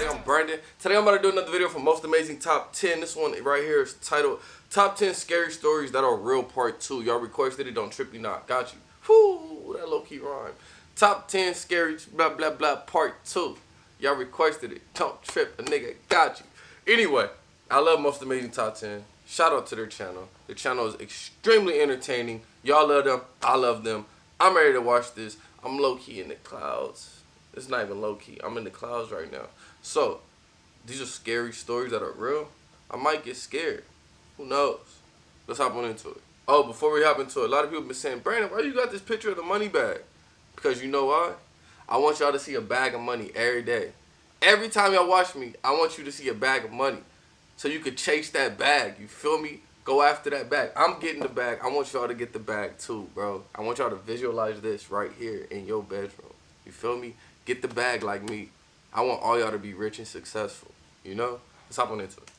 everybody, I'm Brandon. Today I'm about to do another video for Most Amazing Top 10. This one right here is titled Top 10 Scary Stories That Are Real Part 2. Y'all requested it, don't trip you not. Got you. Whoo, that low-key rhyme. Top 10 Scary blah blah blah Part 2. Y'all requested it. Don't trip a nigga. Got you. Anyway, I love Most Amazing Top 10. Shout out to their channel. Their channel is extremely entertaining. Y'all love them. I love them. I'm ready to watch this. I'm low-key in the clouds. It's not even low-key. I'm in the clouds right now. So, these are scary stories that are real. I might get scared. Who knows? Let's hop on into it. Oh, before we hop into it, a lot of people have been saying, Brandon, why you got this picture of the money bag? Because you know why? I want y'all to see a bag of money every day. Every time y'all watch me, I want you to see a bag of money. So you could chase that bag. You feel me? Go after that bag. I'm getting the bag. I want y'all to get the bag too, bro. I want y'all to visualize this right here in your bedroom. You feel me? Get the bag like me. I want all y'all to be rich and successful. You know? Let's hop on into it.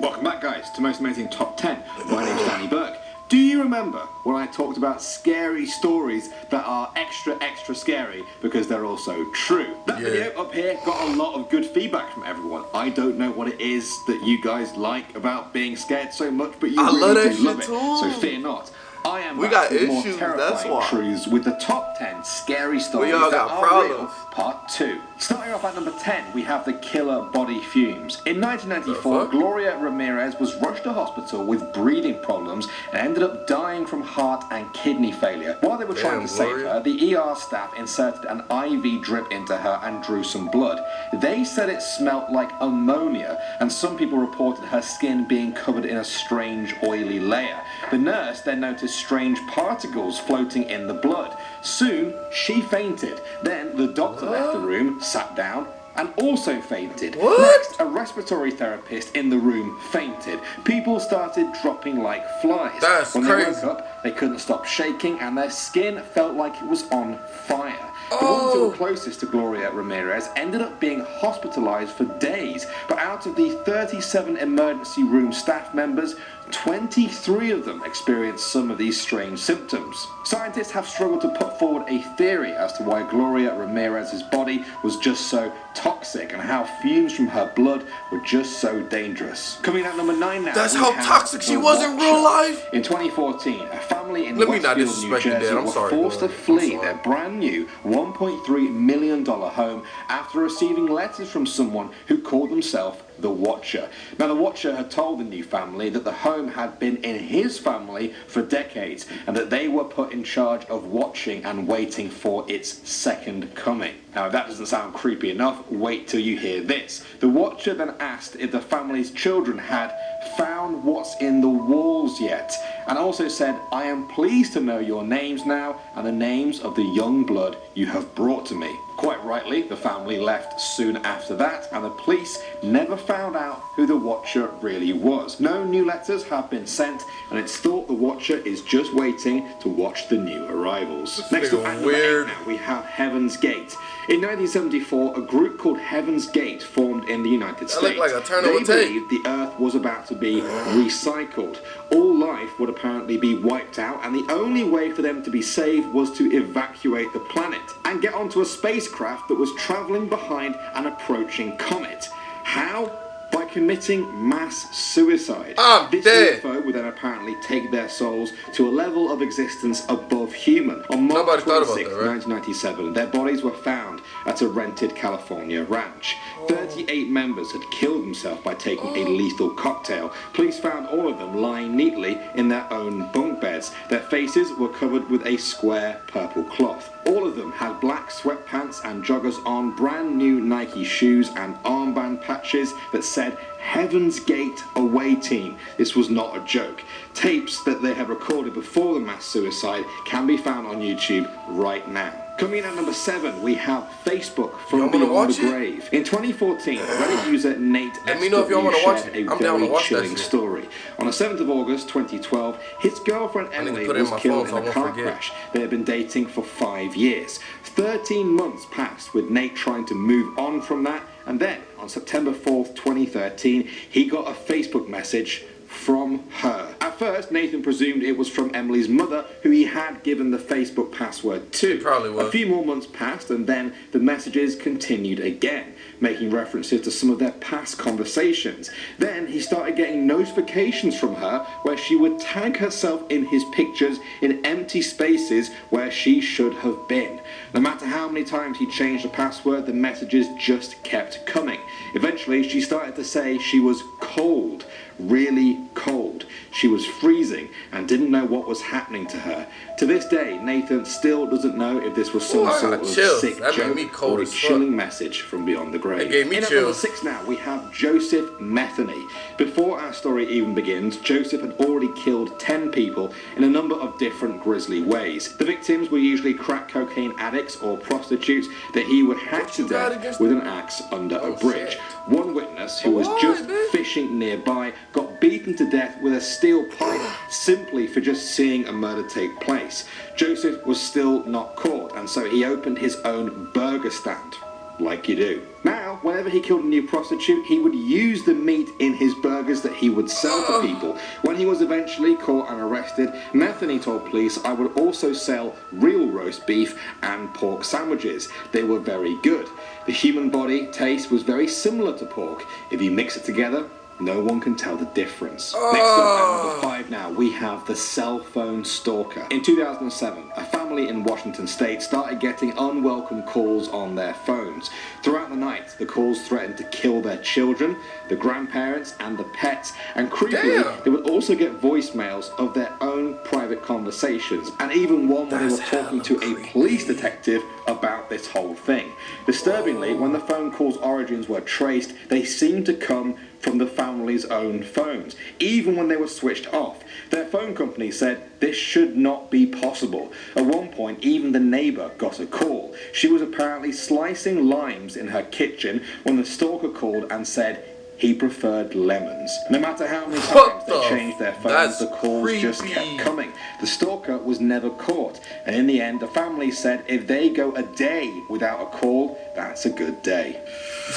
Welcome back, guys, to Most Amazing Top 10. My name's Danny Burke. Do you remember when I talked about scary stories that are extra scary because they're also true? That video up here got a lot of good feedback from everyone. I don't know what it is that you guys like about being scared so much, but you really do love it. So fear not. I am back with more terrifying truths with the top 10 scary stories that are real, part 2. Starting off at number 10, we have the killer body fumes. In 1994, Gloria Ramirez was rushed to hospital with breathing problems and ended up dying from heart and kidney failure. While they were trying to save her, the ER staff inserted an IV drip into her and drew some blood. They said it smelt like ammonia, and some people reported her skin being covered in a strange oily layer. The nurse then noticed strange particles floating in the blood. Soon, she fainted. Then the doctor left the room, sat down, and also fainted. Next, a respiratory therapist in the room fainted. People started dropping like flies. When they woke up, they couldn't stop shaking, and their skin felt like it was on fire. The ones who were closest to Gloria Ramirez ended up being hospitalized for days, but out of the 37 emergency room staff members, 23 of them experienced some of these strange symptoms. Scientists have struggled to put forward a theory as to why Gloria Ramirez's body was just so toxic and how fumes from her blood were just so dangerous. Coming at number 9 now. That's how toxic she was in real life? In 2014, a family in Westfield, New Jersey were forced to flee their brand new $1.3 million home after receiving letters from someone who called themselves the Watcher. Now, the Watcher had told the new family that the home had been in his family for decades and that they were put in charge of watching and waiting for its second coming. Now, if that doesn't sound creepy enough, wait till you hear this. The Watcher then asked if the family's children had found what's in the walls yet, and also said, I am pleased to know your names now and the names of the young blood you have brought to me. Quite rightly, the family left soon after that, and the police never found out who the Watcher really was. No new letters have been sent, and it's thought the Watcher is just waiting to watch the new arrivals. Next up, at number 8 now, we have Heaven's Gate. In 1974, a group called Heaven's Gate formed in the United States. They believed the Earth was about to be recycled. All life would apparently be wiped out, and the only way for them to be saved was to evacuate the planet and get onto a spacecraft that was traveling behind an approaching comet. How? By committing mass suicide. This UFO would then apparently take their souls to a level of existence above human. On March 26, 1997, their bodies were found at a rented California ranch. 38 members had killed themselves by taking a lethal cocktail. Police found all of them lying neatly in their own bunk beds. Their faces were covered with a square purple cloth. All of them had black sweatpants and joggers on, brand new Nike shoes and armband patches that said Heaven's Gate Away Team. This was not a joke. Tapes that they had recorded before the mass suicide can be found on YouTube right now. Coming in at number 7, we have Facebook from Beyond the Grave. In 2014, Reddit user Nate shared a very chilling story. On the 7th of August 2012, his girlfriend Emily was killed in a car crash. They had been dating for 5 years. 13 months passed with Nate trying to move on from that, and then on September 4th, 2013, he got a Facebook message from her. At first, Nathan presumed it was from Emily's mother, who he had given the Facebook password to. It probably was. A few more months passed, and then the messages continued again, making references to some of their past conversations. Then he started getting notifications from her where she would tag herself in his pictures in empty spaces where she should have been. No matter how many times he changed the password, the messages just kept coming. Eventually, she started to say she was cold, really cold. She was freezing and didn't know what was happening to her. To this day, Nathan still doesn't know if this was some sort of sick joke or a chilling message from beyond the grave. It gave me chills. At number 6 now, we have Joseph Metheny. Before our story even begins, Joseph had already killed 10 people in a number of different grisly ways. The victims were usually crack cocaine addicts or prostitutes that he would hack to death with an axe under a bridge. One witness, who was just fishing nearby, got beaten to death with a steel pipe simply for just seeing a murder take place. Joseph was still not caught, and so he opened his own burger stand, like you do. Now, whenever he killed a new prostitute, he would use the meat in his burgers that he would sell to people. When he was eventually caught and arrested, Metheny told police, "I would also sell real roast beef and pork sandwiches. They were very good. The human body taste was very similar to pork. If you mix it together, no one can tell the difference." Next up, at number 5 now, we have the Cellphone Stalker. In 2007, a family in Washington state started getting unwelcome calls on their phones. Throughout the night, the calls threatened to kill their children, the grandparents, and the pets, and creepily, they would also get voicemails of their own private conversations, and even one where they were talking to a police detective about this whole thing. Disturbingly, when the phone call's origins were traced, they seemed to come from the family's own phones, even when they were switched off. Their phone company said this should not be possible. At one point, even the neighbor got a call. She was apparently slicing limes in her kitchen when the stalker called and said he preferred lemons. No matter how many times they changed their phones, the calls just kept coming. The stalker was never caught, and in the end, the family said if they go a day without a call, that's a good day.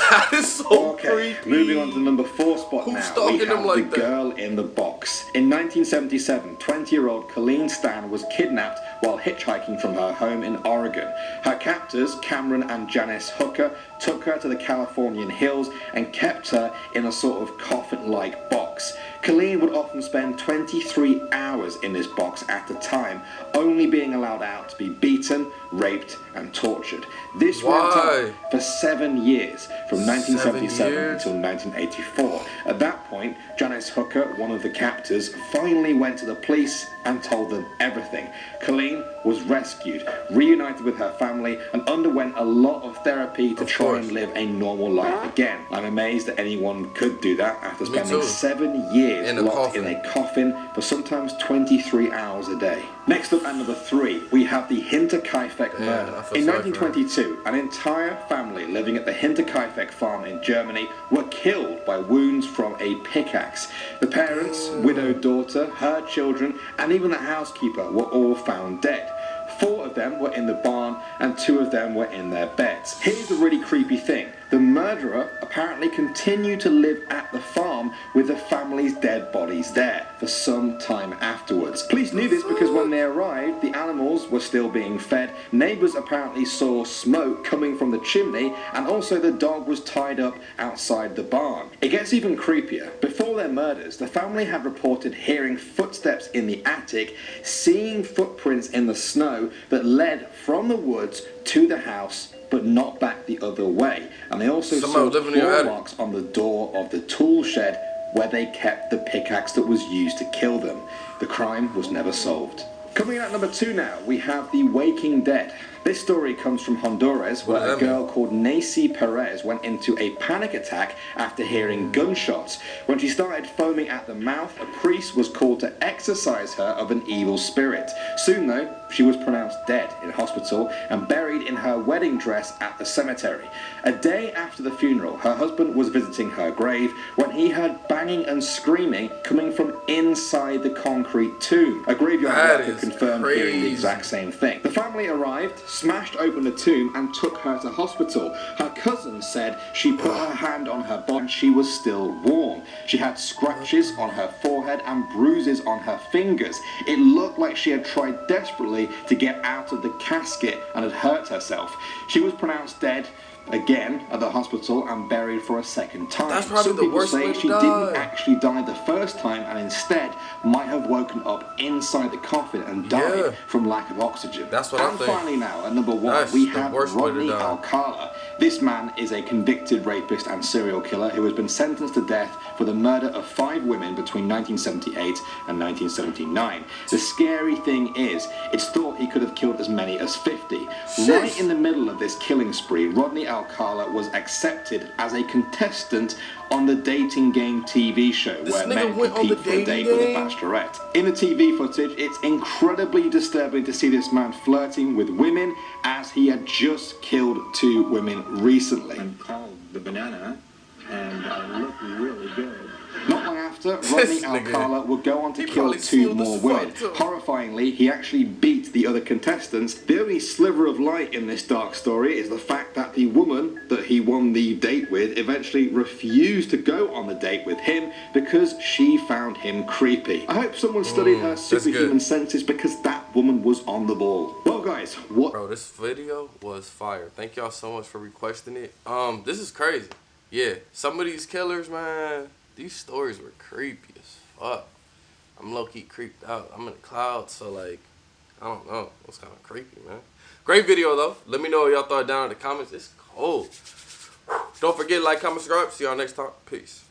That is so creepy. Moving on to the number 4 spot now, we have like the girl in the box. In 1977, 20-year-old Colleen Stan was kidnapped while hitchhiking from her home in Oregon. Her captors, Cameron and Janice Hooker, took her to the Californian hills and kept her in a sort of coffin-like box. Colleen would often spend 23 hours in this box at a time, only being allowed out to be beaten, raped, and tortured. This went on for 7 years, from 1977 until 1984. At that point, Janice Hooker, one of the captors, finally went to the police and told them everything. Colleen was rescued, reunited with her family, and underwent a lot of therapy to try and live a normal life again. I'm amazed that anyone could do that after spending 7 years locked in a coffin for sometimes 23 hours a day. Next up at number 3, we have the Hinte of Chi Factor murder. In 1922, an entire family living at the Hinte of Chi Factor farm in Germany were killed by wounds from a pickaxe. The parents, widowed daughter, her children, and even the housekeeper were all found dead. 4 of them were in the barn and 2 of them were in their beds. Here's the really creepy thing. The murderer apparently continued to live at the farm with the family's dead bodies there for some time afterwards. Police knew this because when they arrived, the animals were still being fed. Neighbors apparently saw smoke coming from the chimney, and also the dog was tied up outside the barn. It gets even creepier. Before their murders, the family had reported hearing footsteps in the attic, seeing footprints in the snow that led from the woods to the house, but not back the other way. And they also saw claw marks on the door of the tool shed where they kept the pickaxe that was used to kill them. The crime was never solved. Coming in at number 2 now, we have The Waking Dead. This story comes from Honduras, where a girl called Nacy Perez went into a panic attack after hearing gunshots. When she started foaming at the mouth, a priest was called to exorcise her of an evil spirit. Soon though, she was pronounced dead in hospital and buried in her wedding dress at the cemetery. A day after the funeral, her husband was visiting her grave when he heard banging and screaming coming from inside the concrete tomb. A graveyard worker confirmed hearing the exact same thing. The family arrived, smashed open the tomb and took her to hospital. Her cousin said she put her hand on her body and she was still warm. She had scratches on her forehead and bruises on her fingers. It looked like she had tried desperately to get out of the casket and had hurt herself. She was pronounced dead again at the hospital and buried for a second time. That's probably Some people say she didn't die. actually die the first time and instead might have woken up inside the coffin and died from lack of oxygen. That's what I'm And thinking. finally now, at number one, That's we the have worst way to Rodney die. Alcala. This man is a convicted rapist and serial killer who has been sentenced to death for the murder of 5 women between 1978 and 1979. The scary thing is, it's thought he could have killed as many as 50. Right in the middle of this killing spree, Rodney Alcala was accepted as a contestant on the dating game TV show where men compete for a date with a bachelorette. In the TV footage, it's incredibly disturbing to see this man flirting with women as he had just killed 2 women recently. I'm called the Banana, and I look really good. Not long after, Rodney Alcala would go on to kill 2 more women. Horrifyingly, he actually beat the other contestants. The only sliver of light in this dark story is the fact that the woman that he won the date with eventually refused to go on the date with him because she found him creepy. I hope someone studied her superhuman senses because that woman was on the ball. Well guys, what... Bro, this video was fire. Thank y'all so much for requesting it. This is crazy. Yeah, some of these killers, man... These stories were creepy as fuck. I'm low-key creeped out. I'm in the clouds, so like, I don't know. It's kind of creepy, man. Great video, though. Let me know what y'all thought down in the comments. It's cold. Don't forget to like, comment, subscribe. See y'all next time. Peace.